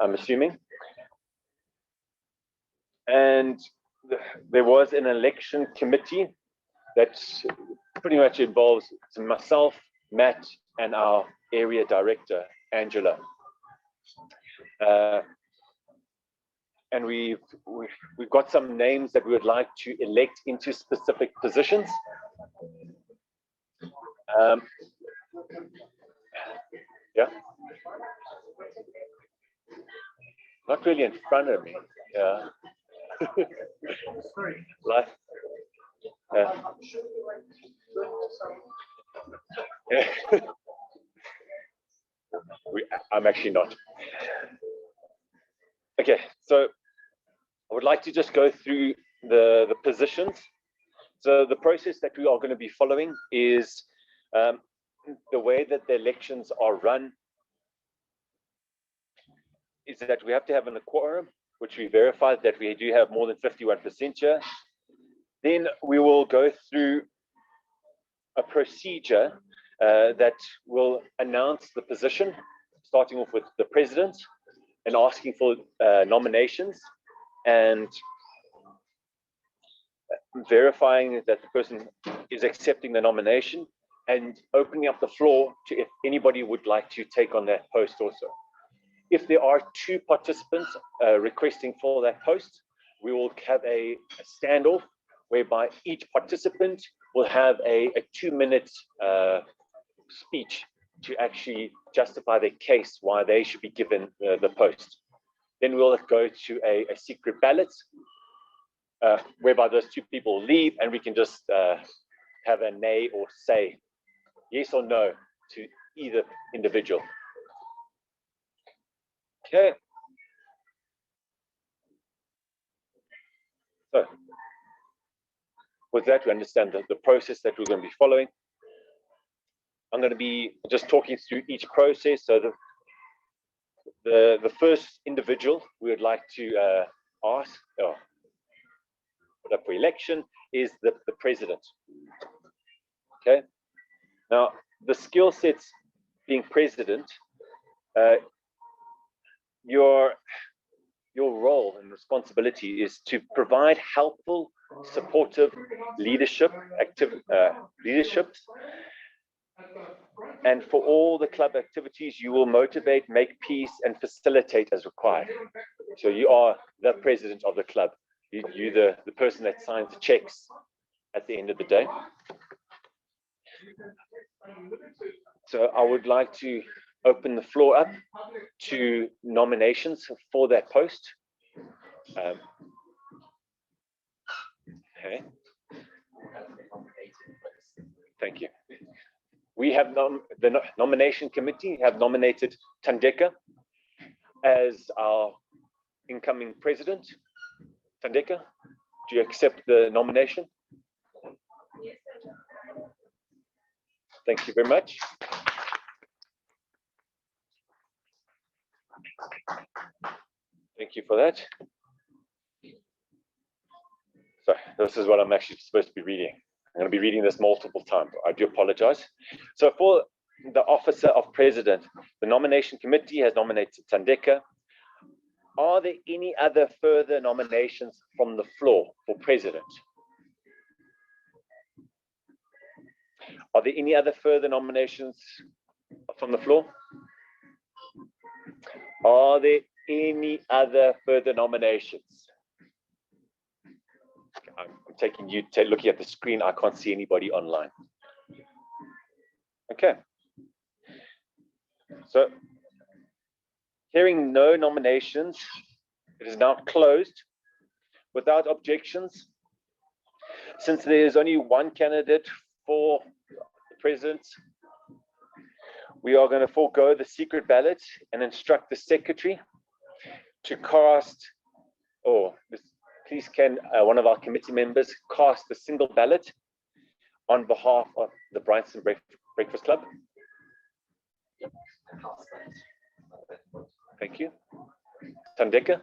I'm assuming. And there was an election committee that pretty much involves myself, Matt, and our area director, Angela. And we've got some names that we would like to elect into specific positions. Yeah. Not really in front of me. Yeah. Life. Yeah. I'm actually not. Okay, so I would like to just go through the positions. So the process that we are going to be following is the way that the elections are run is that we have to have a quorum, which we verified that we do have more than 51% here. Then we will go through a procedure that will announce the position, starting off with the president and asking for nominations and verifying that the person is accepting the nomination and opening up the floor to if anybody would like to take on that post also. If there are two participants requesting for that post, we will have a standoff whereby each participant will have a 2-minute speech to actually justify their case why they should be given the post. Then we'll go to a secret ballot whereby those two people leave and we can just have a nay or say yes or no to either individual. Okay. So with that, we understand the process that we're going to be following. I'm going to be just talking through each process. So the first individual we would like to ask or put up for election is the president. Okay. Now, the skill sets being president, your role and responsibility is to provide helpful, supportive leadership, and for all the club activities, you will motivate, make peace, and facilitate as required. So you are the president of the club. You're the person that signs the checks at the end of the day. So I would like to open the floor up to nominations for that post. Okay. Thank you. We have the nomination committee have nominated Thandeka as our incoming president. Thandeka, do you accept the nomination? Yes. Thank you very much. Thank you for that. So this is what I'm actually supposed to be reading. I'm going to be reading this multiple times. I do apologize. So for the officer of president, the nomination committee has nominated Thandeka. Are there any other further nominations from the floor for president? Are there any other further nominations from the floor? Are there any other further nominations? I'm taking you to looking at the screen. I can't see anybody online. Okay. So hearing no nominations, it is now closed without objections. Since there is only one candidate for the president, we are going to forego the secret ballot and instruct the secretary to cast, please can one of our committee members cast a single ballot on behalf of the Bryanston Breakfast Club. Thank you. Thandeka,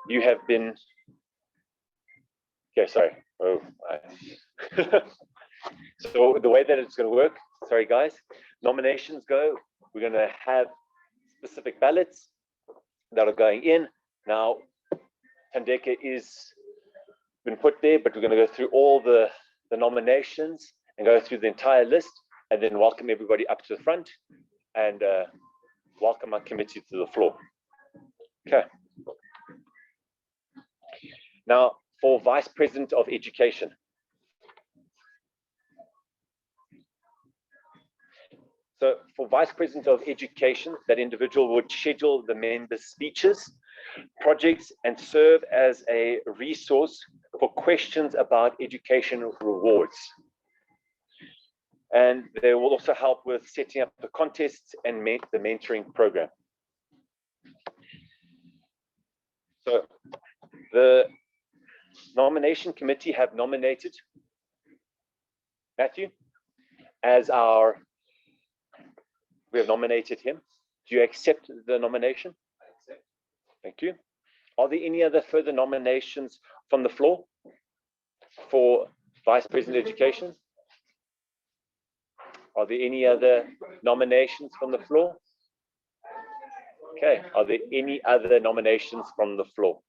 you have been, okay, sorry. Oh, so the way that it's going to work, sorry guys, nominations go, we're going to have specific ballots that are going in. Now, Thandeka is been put there, but we're going to go through all the nominations and go through the entire list and then welcome everybody up to the front and welcome our committee to the floor. Okay. Now, for Vice President of Education. So for Vice President of Education, that individual would schedule the members' speeches, projects, and serve as a resource for questions about educational rewards. And they will also help with setting up the contests and the mentoring program. So the nomination committee have nominated Matthew as our, we have nominated him. Do you accept the nomination? I accept. Thank you. Are there any other further nominations from the floor for Vice President of Education? Are there any other nominations from the floor? Okay, are there any other nominations from the floor?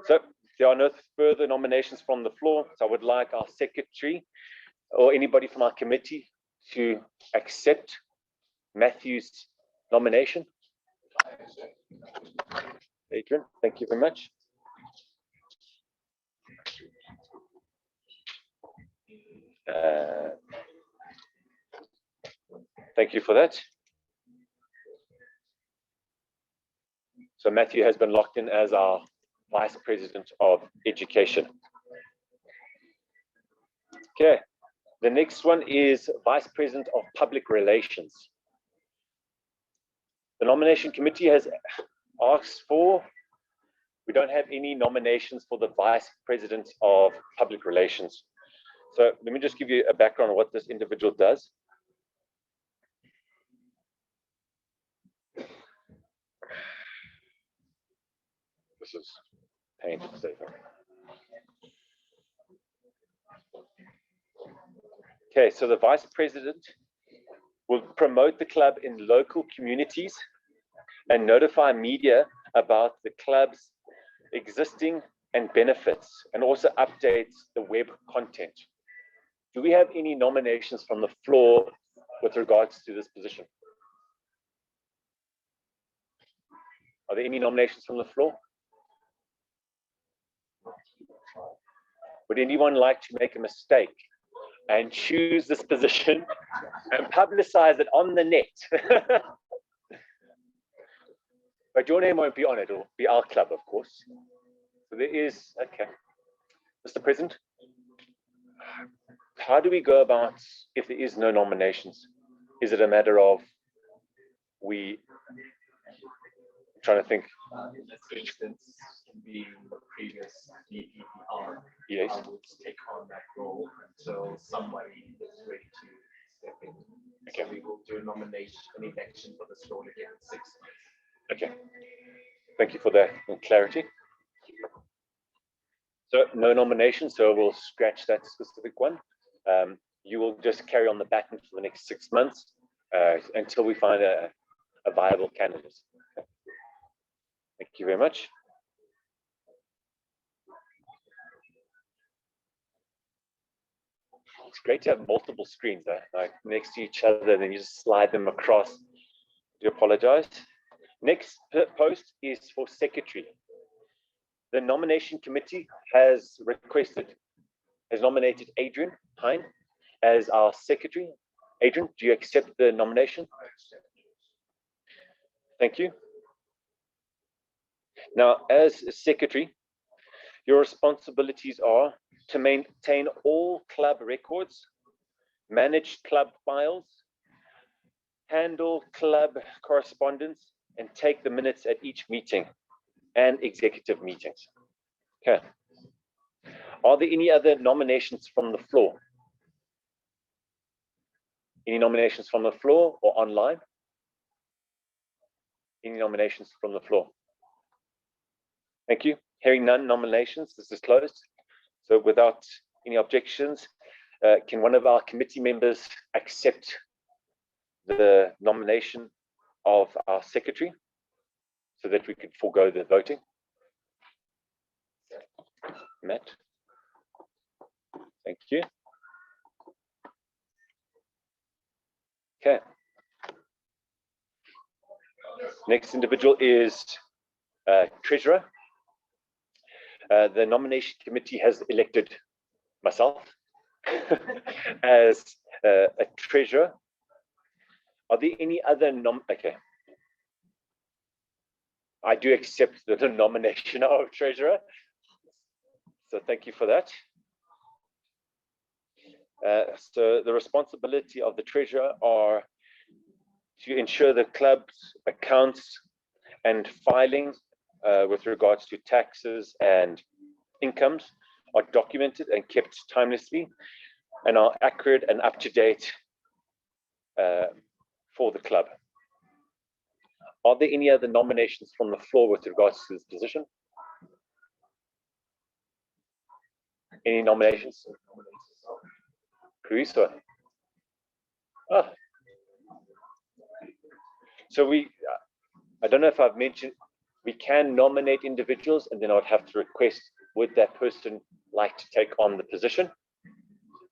So there are no further nominations from the floor. So I would like our secretary or anybody from our committee to accept Matthew's nomination. Adrian, thank you very much. Thank you for that. So Matthew has been locked in as our Vice President of Education. Okay, the next one is Vice President of Public Relations. The nomination committee has asked for, we don't have any nominations for the Vice President of Public Relations. So let me just give you a background on what this individual does. This is painful. Okay, so the Vice President will promote the club in local communities and notify media about the club's existing and benefits, and also updates the web content. Do we have any nominations from the floor with regards to this position? Are there any nominations from the floor? Would anyone like to make a mistake and choose this position and publicize it on the net? But your name won't be on it, it'll be our club, of course. So there is, okay. Mr. President, how do we go about if there is no nominations? Is it a matter of we, I'm trying to think. In this instance, being the previous DPPR, Yes. I would take on that role until somebody is ready to step in. Okay. So we will do a nomination, an election for this role again in 6 months. Okay. Thank you for that clarity. So no nomination, so we'll scratch that specific one. You will just carry on the baton for the next 6 months until we find a viable candidate. Okay. Thank you very much. It's great to have multiple screens like next to each other, then you just slide them across. I do apologize. Next post is for secretary. The nomination committee has nominated Adrian Hine as our secretary. Adrian, do you accept the nomination? I accept. Thank you. Now, as secretary, your responsibilities are to maintain all club records, manage club files, handle club correspondence, and take the minutes at each meeting and executive meetings. Okay. Are there any other nominations from the floor? Any nominations from the floor or online? Any nominations from the floor? Thank you. Hearing none nominations, this is closed. So without any objections, can one of our committee members accept the nomination of our secretary so that we could forego the voting. Matt. Thank you. Okay. Next individual is treasurer. The nomination committee has elected myself as a treasurer. Are there any other okay. I do accept the nomination of treasurer. So thank you for that. So the responsibility of the treasurer are to ensure the club's accounts and filings with regards to taxes and incomes are documented and kept timelessly and are accurate and up to date for the club. Are there any other nominations from the floor with regards to this position? Any nominations? Carissa. Oh. So I don't know if I've mentioned, we can nominate individuals and then I would have to request, would that person like to take on the position?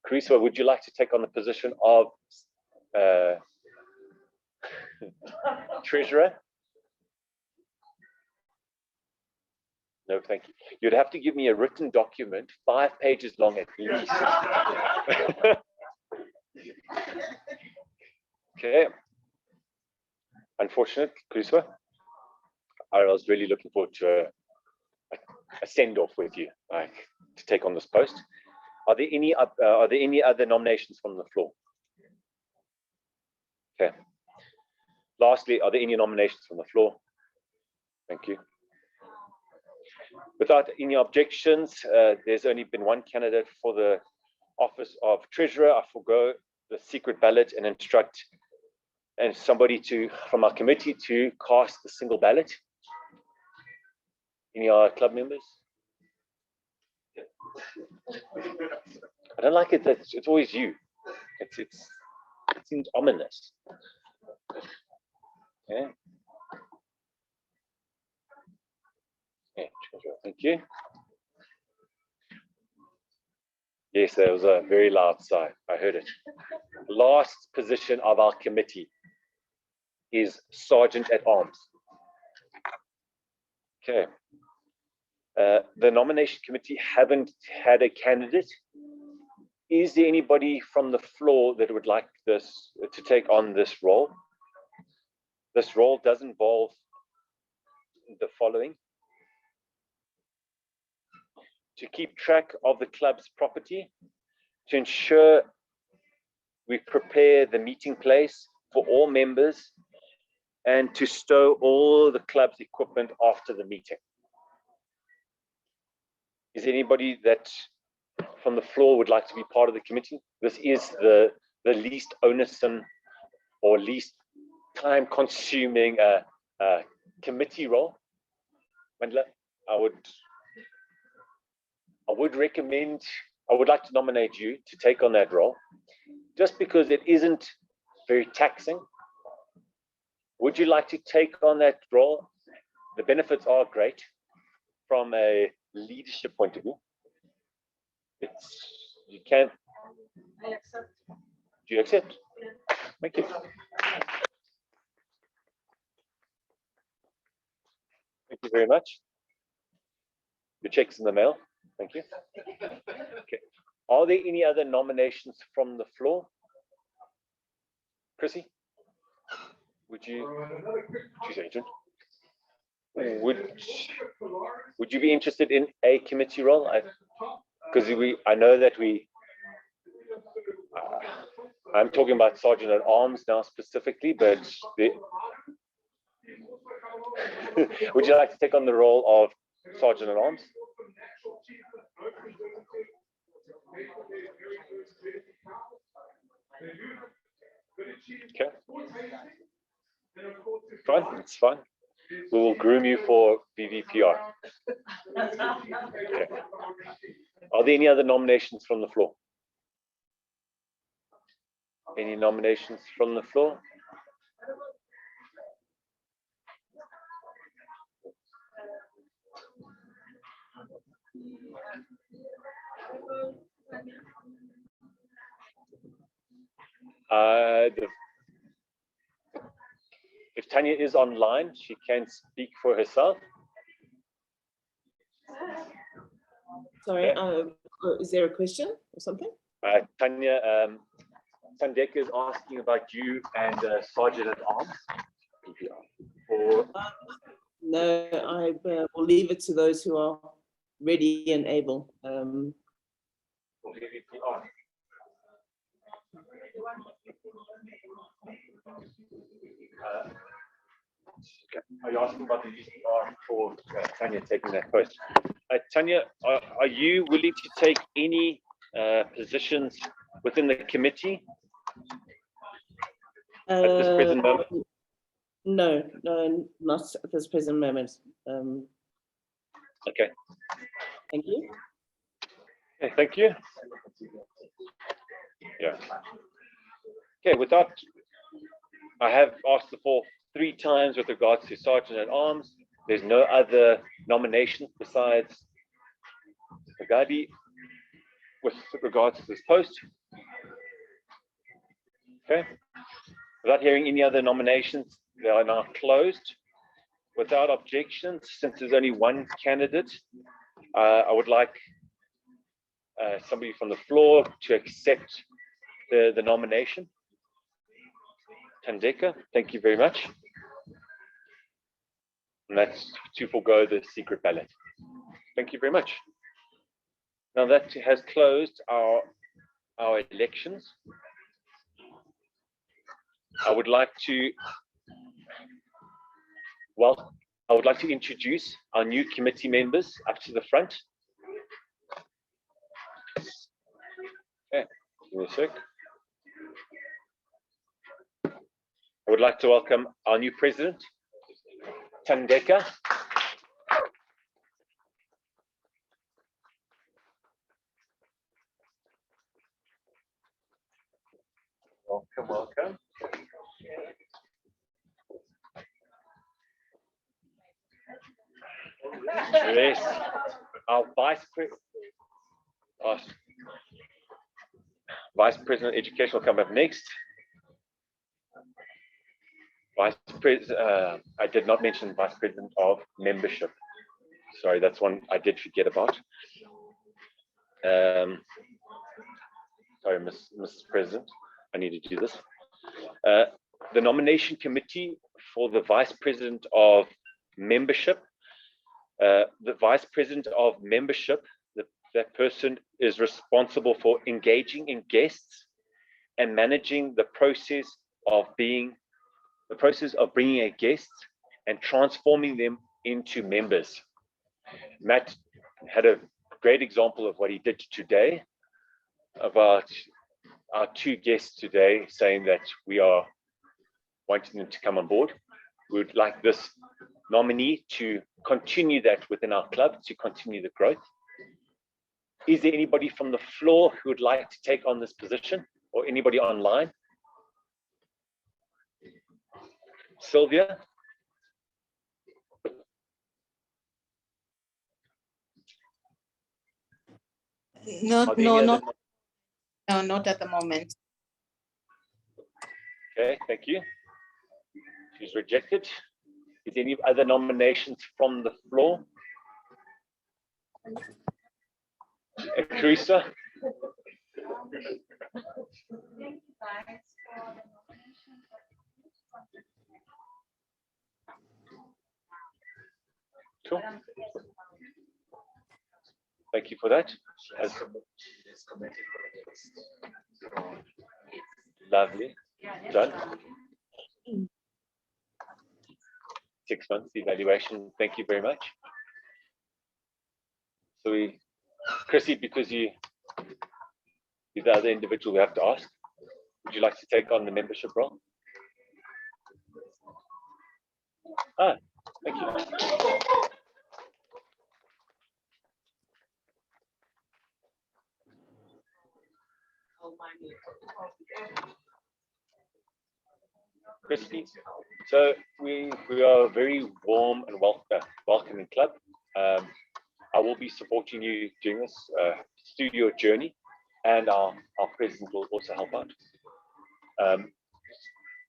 Carissa, would you like to take on the position of treasurer? No, thank you. You'd have to give me a written document, 5 pages long at least. Okay. Unfortunate, Carissa. I was really looking forward to a send-off with you, like to take on this post. Are there any other nominations from the floor? Okay. Lastly, are there any nominations from the floor? Thank you. Without any objections, there's only been one candidate for the office of treasurer. I forgo the secret ballot and instruct somebody from our committee to cast the single ballot. Any other club members? I don't like it that it's always you. It seems ominous. Okay. Okay, thank you. Yes, there was a very loud sigh. I heard it. Last position of our committee is Sergeant at Arms. Okay. The nomination committee haven't had a candidate. Is there anybody from the floor that would like to take on this role? This role does involve the following: to keep track of the club's property, to ensure we prepare the meeting place for all members, and to stow all the club's equipment after the meeting. Is there anybody that from the floor would like to be part of the committee? This is the least onerous or least time-consuming committee role. Mandla, I would recommend, I would like to nominate you to take on that role, just because it isn't very taxing. Would you like to take on that role? The benefits are great from a leadership point of view. You can. I accept. Do you accept? Thank you. Thank you very much. Your check's in the mail. Thank you. Okay. Are there any other nominations from the floor? Chrissy? Would you say, Adrian? Would you be interested in a committee role? Because I know that I'm talking about Sergeant at Arms now specifically, but would you like to take on the role of Sergeant at Arms? Okay. Fine, it's fine. We will groom you for BVPR. Okay. Are there any other nominations from the floor? Any nominations from the floor? If Tanya is online, she can speak for herself. Sorry, is there a question or something? Tanya, Tandeka is asking about you and Sergeant at Arms. Or No, I will leave it to those who are ready and able. Are you asking about the UCR for Tanya taking that post? Tanya, are you willing to take any positions within the committee at this present moment? No, not at this present moment. Okay. Thank you. Okay, thank you. Yeah. Okay, without, I have asked the floor 3 times with regards to Sergeant at Arms. There's no other nominations besides Agadi with regards to this post. Okay. Without hearing any other nominations, they are now closed. Without objections, since there's only one candidate, I would like somebody from the floor to accept the nomination. Tandeka, thank you very much. And that's to forego the secret ballot. Thank you very much. Now that has closed our elections. I would like to introduce our new committee members up to the front. Okay, give me a sec. I would like to welcome our new president, Tandeka. Welcome, welcome. Yes, our Vice President Education will come up next. I did not mention Vice President of Membership. Sorry, that's one I did forget about. Sorry, Mrs. President, I need to do this. The nomination committee for the Vice President of Membership. The Vice President of Membership, that person is responsible for engaging in guests and managing the process of bringing a guest and transforming them into members. Matt had a great example of what he did today about our 2 guests today, saying that we are wanting them to come on board. We would like this nominee to continue that within our club, to continue the growth. Is there anybody from the floor who would like to take on this position, or anybody online? Sylvia? Not at the moment. Okay, thank you. She's rejected. Is there any other nominations from the floor? Teresa? Cool. Thank you for that. Lovely. Done. 6 months evaluation. Thank you very much. So Chrissy, because you're the other individual we have to ask, would you like to take on the membership role? Thank you. Christy. So we are a very warm and welcoming club. I will be supporting you during this studio journey, and our president will also help out.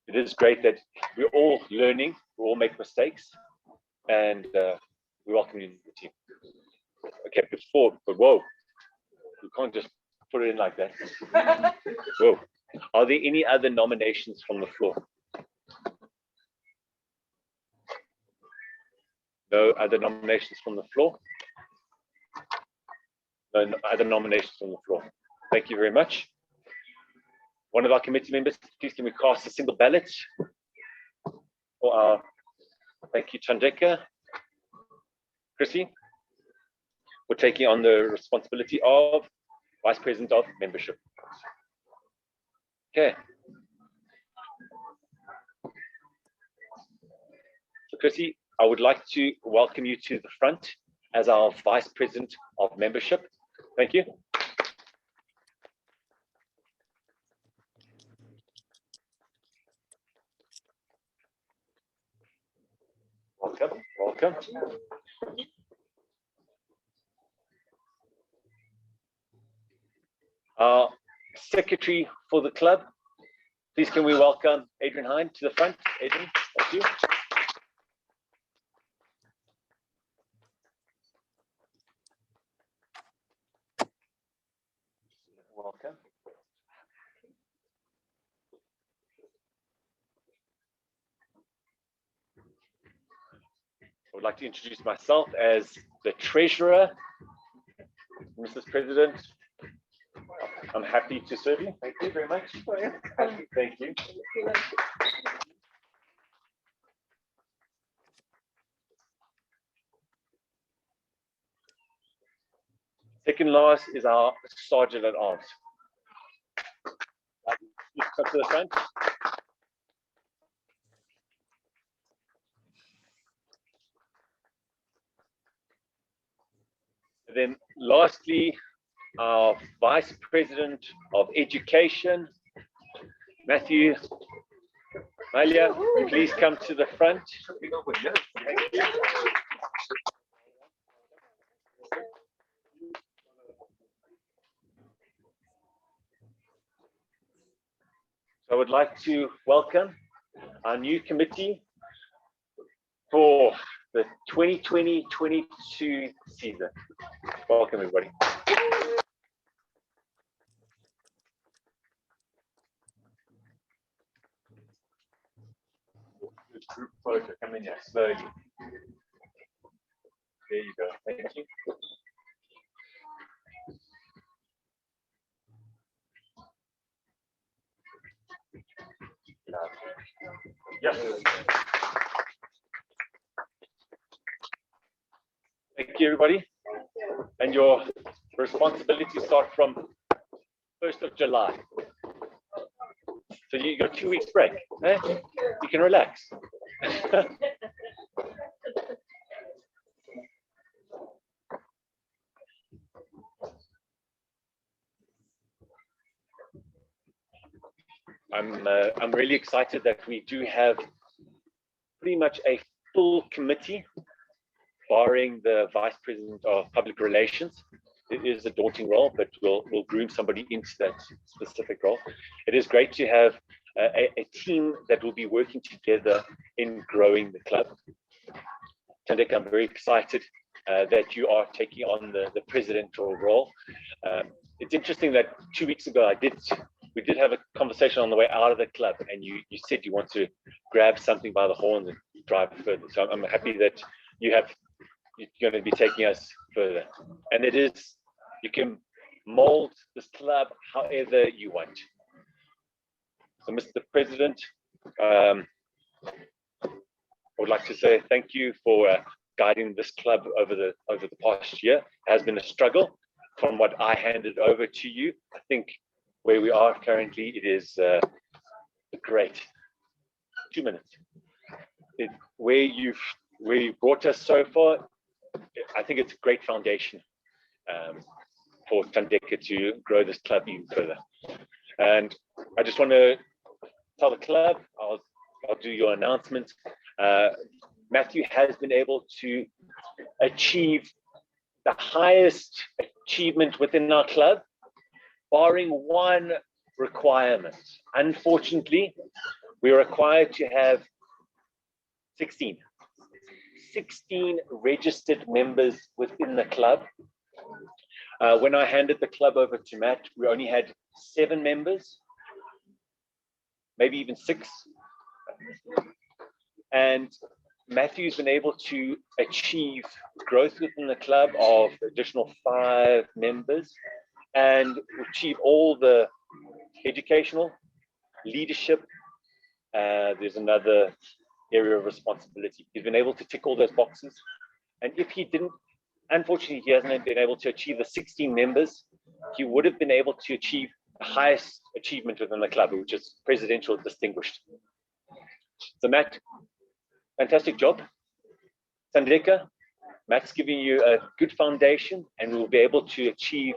It is great that we're all learning, we all make mistakes, and we welcome you in the team. Okay, but whoa, you can't just put it in like that. Whoa. Are there any other nominations from the floor? No other nominations from the floor? No other nominations from the floor. Thank you very much. One of our committee members, please can we cast a single ballot for our, thank you, Chandeka. Chrissy, we're taking on the responsibility of Vice President of Membership. Okay. So Chrissy, I would like to welcome you to the front as our Vice President of Membership. Thank you. Welcome, welcome. Our secretary for the club, please can we welcome Adrian Hine to the front. Adrian, thank you. Welcome. I would like to introduce myself as the treasurer. Mrs. President, I'm happy to serve you. Thank you very much. Thank you. Second last is our Sergeant at Arms. Please come to the front. And then lastly, our Vice President of Education, Matthew Malia, please come to the front. I would like to welcome our new committee for the 2020-22 season. Welcome, everybody. Group photo, come in here slowly. There you go. Thank you. Yes. Thank you, everybody. And your responsibilities start from 1st of July. So you got 2 weeks break. Eh? You can relax. I'm really excited that we do have pretty much a full committee, barring the Vice President of Public Relations. It is a daunting role, but we'll groom somebody into that specific role. It is great to have a team that will be working together in growing the club. Tandek, I'm very excited that you are taking on the presidential role. It's interesting that 2 weeks ago we did have a conversation on the way out of the club, and you said you want to grab something by the horns and drive further. So I'm happy that you're going to be taking us further. And it is, you can mold this club however you want. So, Mr. President, I would like to say thank you for guiding this club over the past year. It has been a struggle from what I handed over to you. I think where we are currently, it is great. 2 minutes. Where you brought us so far, I think it's a great foundation for Tandeka to grow this club even further. And I just want to tell the club, I'll do your announcement. Matthew has been able to achieve the highest achievement within our club, barring one requirement. Unfortunately, we're required to have 16 registered members within the club. When I handed the club over to Matt, we only had 7 members, maybe even 6. And Matthew's been able to achieve growth within the club of additional 5 members and achieve all the educational, leadership. There's another area of responsibility. He's been able to tick all those boxes. And if he didn't, unfortunately, he hasn't been able to achieve the 16 members. He would have been able to achieve the highest achievement within the club, which is presidential distinguished. So Matt, fantastic job. Thandeka, Matt's giving you a good foundation and we'll be able to achieve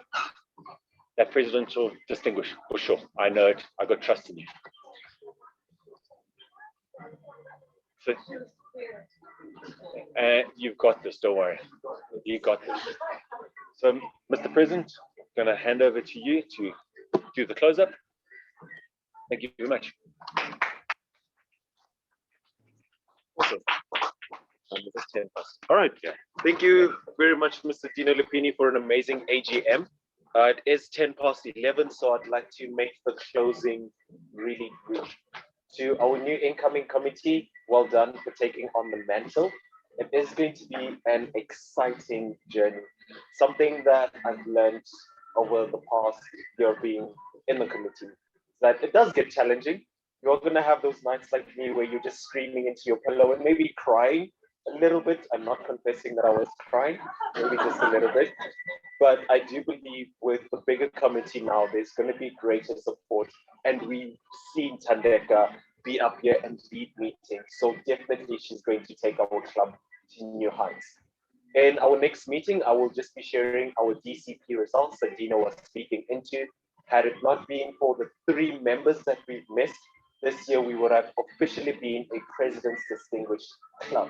that presidential distinguished for sure. I know it, I got trust in you. So, you've got this, don't worry. You got this. So, Mr. President, I'm going to hand over to you to do the close-up. Thank you very much. Awesome. All right. Yeah. Thank you very much, Mr. Dino Lupini, for an amazing AGM. It is 11:10, so I'd like to make the closing really brief. To our new incoming committee, well done for taking on the mantle. It is going to be an exciting journey. Something that I've learned over the past year being in the committee, that it does get challenging. You're going to have those nights like me where you're just screaming into your pillow and maybe crying a little bit. I'm not confessing that I was crying, maybe just a little bit. But I do believe with the bigger committee now, there's going to be greater support. And we've seen Thandeka be up here and lead meetings. So definitely she's going to take our club to new heights. In our next meeting, I will just be sharing our DCP results that Dino was speaking into. Had it not been for the 3 members that we've missed, this year we would have officially been a President's Distinguished Club.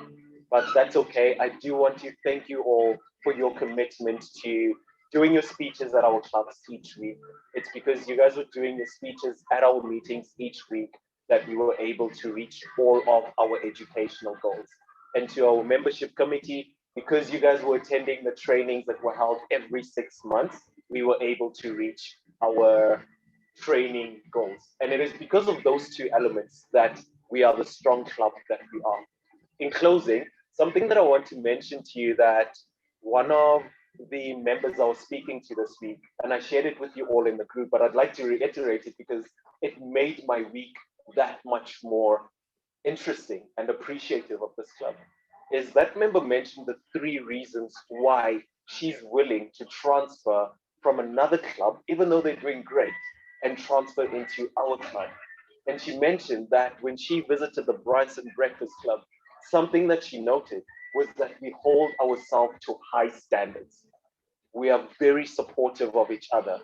But that's okay. I do want to thank you all for your commitment to doing your speeches at our clubs each week. It's because you guys were doing your speeches at our meetings each week that we were able to reach all of our educational goals. And to our membership committee, because you guys were attending the trainings that were held every 6 months, we were able to reach our training goals. And it is because of those 2 elements that we are the strong club that we are. In closing, something that I want to mention to you that one of the members I was speaking to this week, and I shared it with you all in the group, but I'd like to reiterate it because it made my week that much more interesting and appreciative of this club, is that member mentioned the 3 reasons why she's willing to transfer from another club, even though they're doing great, and transfer into our club. And she mentioned that when she visited the Brighton Breakfast Club, something that she noted was that we hold ourselves to high standards. We are very supportive of each other.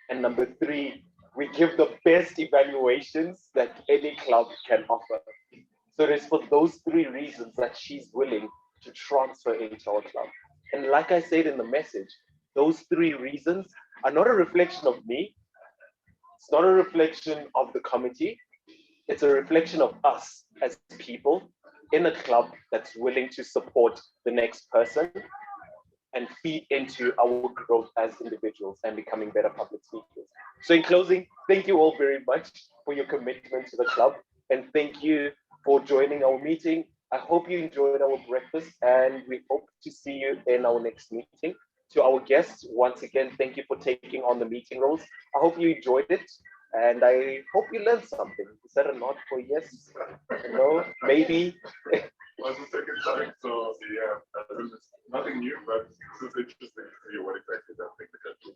And number 3, we give the best evaluations that any club can offer. So it is for those 3 reasons that she's willing to transfer into our club. And like I said in the message, those 3 reasons are not a reflection of me. It's not a reflection of the committee. It's a reflection of us as people in a club that's willing to support the next person and feed into our growth as individuals and becoming better public speakers. So in closing, thank you all very much for your commitment to the club, and thank you for joining our meeting. I hope you enjoyed our breakfast, and we hope to see you in our next meeting. To our guests, once again, thank you for taking on the meeting roles. I hope you enjoyed it, and I hope you learned something. Is that a nod for yes? No? Maybe? Was the second time, so yeah, it's nothing new, but it's interesting to see what exactly they'll think the country.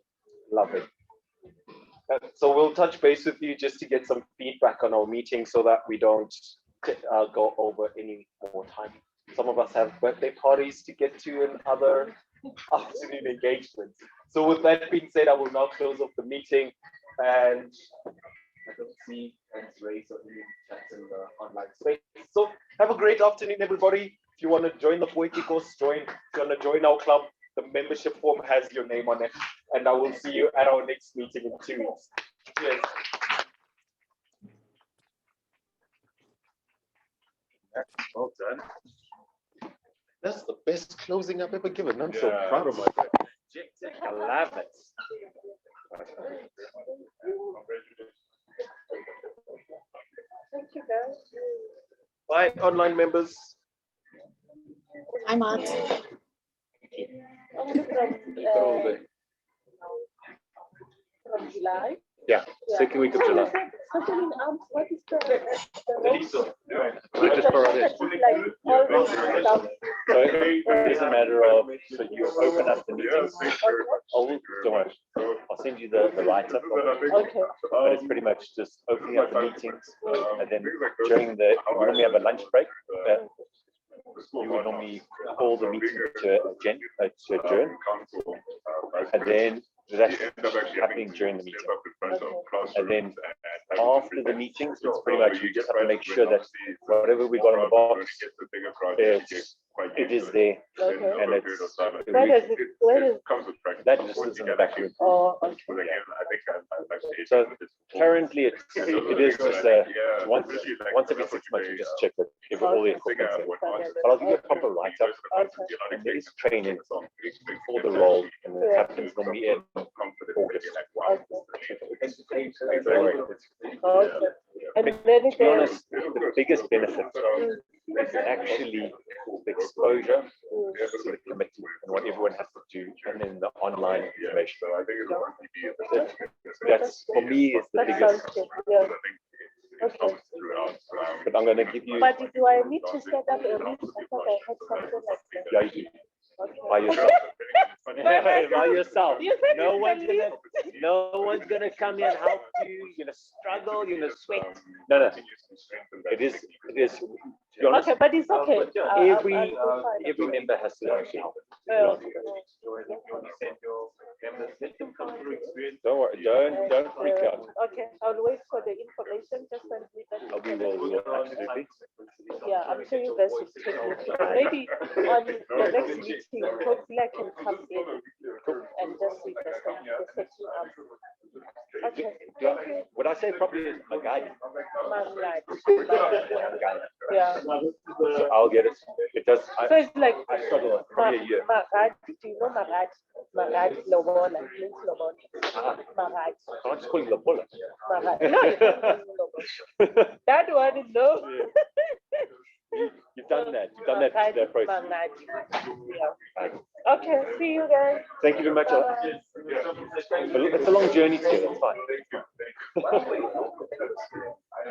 Love it. So we'll touch base with you just to get some feedback on our meeting so that we don't go over any more time. Some of us have birthday parties to get to and other afternoon engagements. So with that being said, I will now close off the meeting, and don't see hands raised or any chats in the online space. So have a great afternoon, everybody. If you want to join the poetry course, join. If you want to join our club, the membership form has your name on it. And I will see you at our next meeting in 2 weeks. Cheers. Well done. That's the best closing I've ever given. I'm so Yeah. proud of myself. I love it. Thank you, guys. Bye, online members. I'm out. Only from July. Yeah, second week of July. What is the Religious paradise. like all this stuff? So it is a matter of, so you open up the meetings. Don't worry, I'll send you the write-up. Okay. But it's pretty much just opening up the meetings, and then during the, we normally have a lunch break. You would normally call the meeting to adjourn, and then that's happening during the meeting. And then after the meetings, it's pretty much, you just have to make sure that whatever we got in the box, it is there, Okay. and it's, Where is that just is in the back room. oh okay. So currently, it is just once every 6 months, you just check that if all the equipment's there. But I'll give you a proper write-up, and there is training for the role, and it happens normally in August. Okay. And then To be honest, the biggest benefit is actually the exposure to the committee and what everyone has to do, and then the online information. That's, for me, is the that biggest. sounds good. Yeah. Okay. But I'm gonna give you, But do I need to set up a meeting? I thought I had something like that. yeah, you do, Okay. by yourself. By yourself. You said No it's one's a gonna, no one's gonna come here and help you. You're gonna struggle, you're gonna sweat. No. It is, to be honest, Okay, but it's okay. every member has to actually help. Don't worry, don't freak out. Okay, I'll wait for the information, just send me that. We will absolutely. Yeah, I'm sure you guys will check it. Maybe on the next meeting, hopefully I can come in and just see the setting up. Okay, thank you. What I say probably is Magadi. Margaret. Magadi. Yeah. So I'll get it. It does, So it's like I struggle probably a year. Margaret, do you know Margaret? Margaret Lobola, Prince Lobola. Ah, Margaret. I can't just call you the bullet. Margaret. No, you can't call me Lobola. That one, no. You've done that. You've done that process. Margaret. Yeah. Okay, see you guys. Thank you very much. Bye. It's a long journey together. It's fine.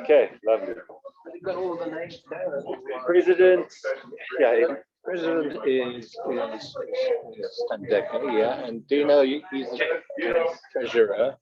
Okay, lovely. President, yeah, President is Standeka, yeah, and do you know he's the treasurer?